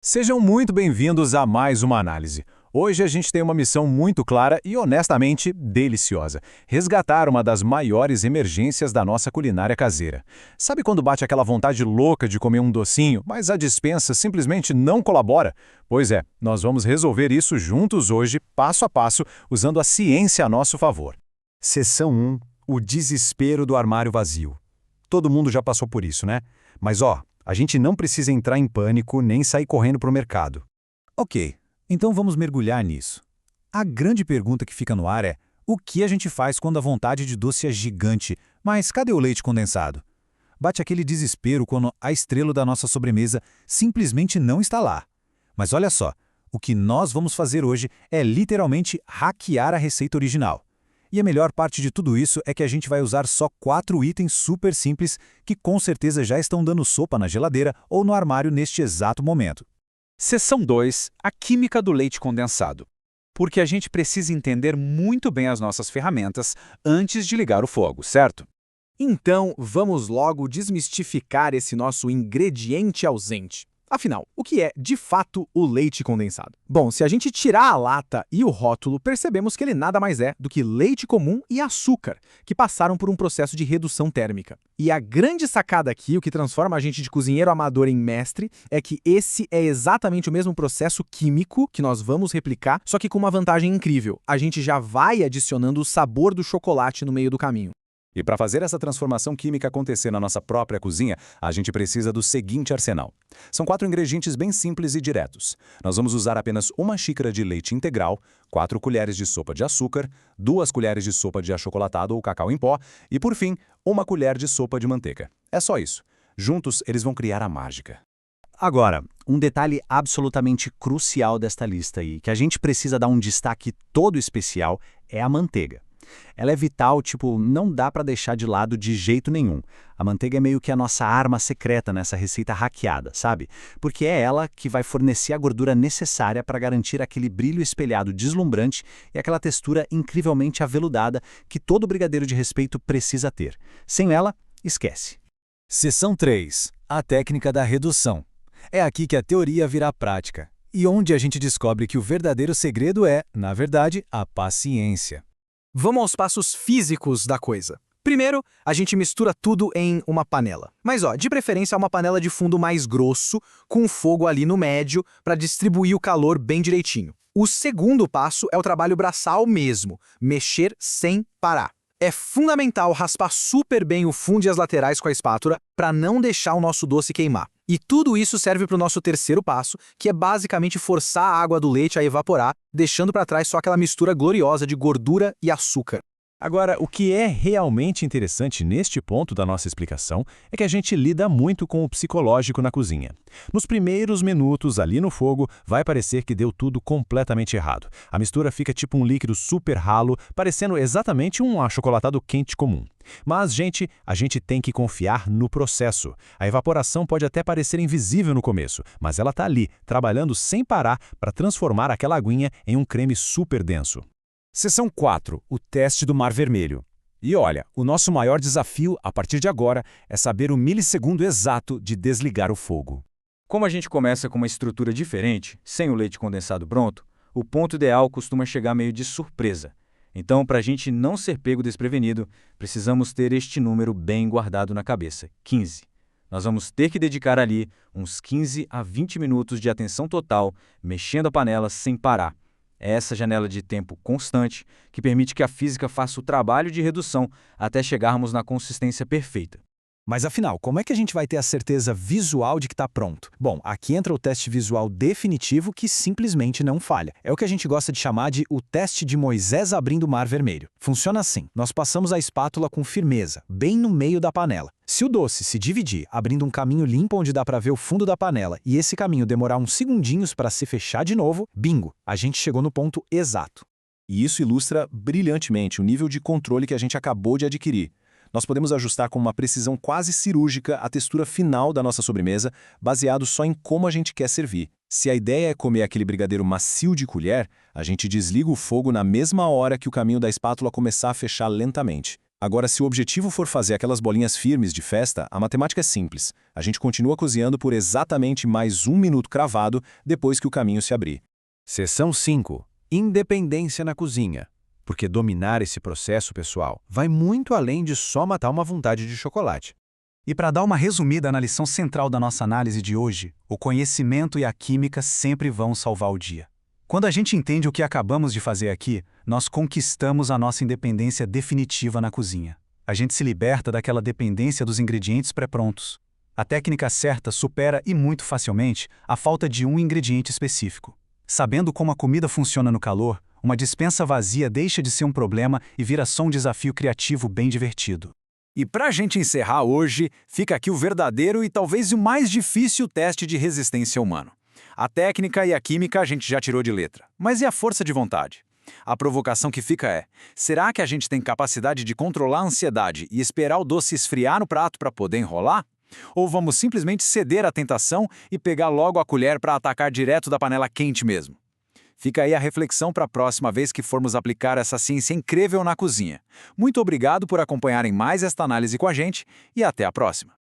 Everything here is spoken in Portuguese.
Sejam muito bem-vindos a mais uma análise. Hoje a gente tem uma missão muito clara e, honestamente, deliciosa: resgatar uma das maiores emergências da nossa culinária caseira. Sabe quando bate aquela vontade louca de comer um docinho, mas a despensa simplesmente não colabora? Pois é, nós vamos resolver isso juntos hoje, passo a passo, usando a ciência a nosso favor. Seção 1. O desespero do armário vazio. Todo mundo já passou por isso, né? Mas a gente não precisa entrar em pânico nem sair correndo para o mercado. Ok, então vamos mergulhar nisso. A grande pergunta que fica no ar é: o que a gente faz quando a vontade de doce é gigante, mas cadê o leite condensado? Bate aquele desespero quando a estrela da nossa sobremesa simplesmente não está lá. Mas olha só, o que nós vamos fazer hoje é literalmente hackear a receita original. E a melhor parte de tudo isso é que a gente vai usar só 4 itens super simples que com certeza já estão dando sopa na geladeira ou no armário neste exato momento. Seção 2. A química do leite condensado. Porque a gente precisa entender muito bem as nossas ferramentas antes de ligar o fogo, certo? Então, vamos logo desmistificar esse nosso ingrediente ausente. Afinal, o que é, de fato, o leite condensado? Bom, se a gente tirar a lata e o rótulo, percebemos que ele nada mais é do que leite comum e açúcar, que passaram por um processo de redução térmica. E a grande sacada aqui, o que transforma a gente de cozinheiro amador em mestre, é que esse é exatamente o mesmo processo químico que nós vamos replicar, só que com uma vantagem incrível: a gente já vai adicionando o sabor do chocolate no meio do caminho. E para fazer essa transformação química acontecer na nossa própria cozinha, a gente precisa do seguinte arsenal. São 4 ingredientes bem simples e diretos. Nós vamos usar apenas 1 xícara de leite integral, 4 colheres de sopa de açúcar, 2 colheres de sopa de achocolatado ou cacau em pó e, por fim, 1 colher de sopa de manteiga. É só isso. Juntos, eles vão criar a mágica. Agora, um detalhe absolutamente crucial desta lista aí, que a gente precisa dar um destaque todo especial, é a manteiga. Ela é vital, não dá para deixar de lado de jeito nenhum. A manteiga é meio que a nossa arma secreta nessa receita hackeada, sabe? Porque é ela que vai fornecer a gordura necessária para garantir aquele brilho espelhado deslumbrante e aquela textura incrivelmente aveludada que todo brigadeiro de respeito precisa ter. Sem ela, esquece. Seção 3. A técnica da redução. É aqui que a teoria vira prática. E onde a gente descobre que o verdadeiro segredo é, na verdade, a paciência. Vamos aos passos físicos da coisa. Primeiro, a gente mistura tudo em uma panela. Mas de preferência uma panela de fundo mais grosso, com fogo ali no médio, para distribuir o calor bem direitinho. O segundo passo é o trabalho braçal mesmo, mexer sem parar. É fundamental raspar super bem o fundo e as laterais com a espátula para não deixar o nosso doce queimar. E tudo isso serve para o nosso terceiro passo, que é basicamente forçar a água do leite a evaporar, deixando para trás só aquela mistura gloriosa de gordura e açúcar. Agora, o que é realmente interessante neste ponto da nossa explicação é que a gente lida muito com o psicológico na cozinha. Nos primeiros minutos ali no fogo, vai parecer que deu tudo completamente errado. A mistura fica tipo um líquido super ralo, parecendo exatamente um achocolatado quente comum. Mas, a gente tem que confiar no processo. A evaporação pode até parecer invisível no começo, mas ela está ali, trabalhando sem parar para transformar aquela aguinha em um creme super denso. Seção 4. O teste do Mar Vermelho. E olha, o nosso maior desafio, a partir de agora, é saber o milissegundo exato de desligar o fogo. Como a gente começa com uma estrutura diferente, sem o leite condensado pronto, o ponto ideal costuma chegar meio de surpresa. Então, para a gente não ser pego desprevenido, precisamos ter este número bem guardado na cabeça: 15. Nós vamos ter que dedicar ali uns 15 a 20 minutos de atenção total, mexendo a panela sem parar. É essa janela de tempo constante que permite que a física faça o trabalho de redução até chegarmos na consistência perfeita. Mas afinal, como é que a gente vai ter a certeza visual de que está pronto? Bom, aqui entra o teste visual definitivo que simplesmente não falha. É o que a gente gosta de chamar de o teste de Moisés abrindo o Mar Vermelho. Funciona assim: nós passamos a espátula com firmeza, bem no meio da panela. Se o doce se dividir, abrindo um caminho limpo onde dá para ver o fundo da panela, e esse caminho demorar uns segundinhos para se fechar de novo, bingo, a gente chegou no ponto exato. E isso ilustra brilhantemente o nível de controle que a gente acabou de adquirir. Nós podemos ajustar com uma precisão quase cirúrgica a textura final da nossa sobremesa, baseado só em como a gente quer servir. Se a ideia é comer aquele brigadeiro macio de colher, a gente desliga o fogo na mesma hora que o caminho da espátula começar a fechar lentamente. Agora, se o objetivo for fazer aquelas bolinhas firmes de festa, a matemática é simples. A gente continua cozinhando por exatamente mais 1 minuto cravado depois que o caminho se abrir. Seção 5. Independência na cozinha. Porque dominar esse processo, pessoal, vai muito além de só matar uma vontade de chocolate. E para dar uma resumida na lição central da nossa análise de hoje, o conhecimento e a química sempre vão salvar o dia. Quando a gente entende o que acabamos de fazer aqui, nós conquistamos a nossa independência definitiva na cozinha. A gente se liberta daquela dependência dos ingredientes pré-prontos. A técnica certa supera e muito facilmente a falta de um ingrediente específico. Sabendo como a comida funciona no calor, uma despensa vazia deixa de ser um problema e vira só um desafio criativo bem divertido. E para a gente encerrar hoje, fica aqui o verdadeiro e talvez o mais difícil teste de resistência humano. A técnica e a química a gente já tirou de letra, mas e a força de vontade? A provocação que fica é, será que a gente tem capacidade de controlar a ansiedade e esperar o doce esfriar no prato para poder enrolar? Ou vamos simplesmente ceder à tentação e pegar logo a colher para atacar direto da panela quente mesmo? Fica aí a reflexão para a próxima vez que formos aplicar essa ciência incrível na cozinha. Muito obrigado por acompanharem mais esta análise com a gente e até a próxima.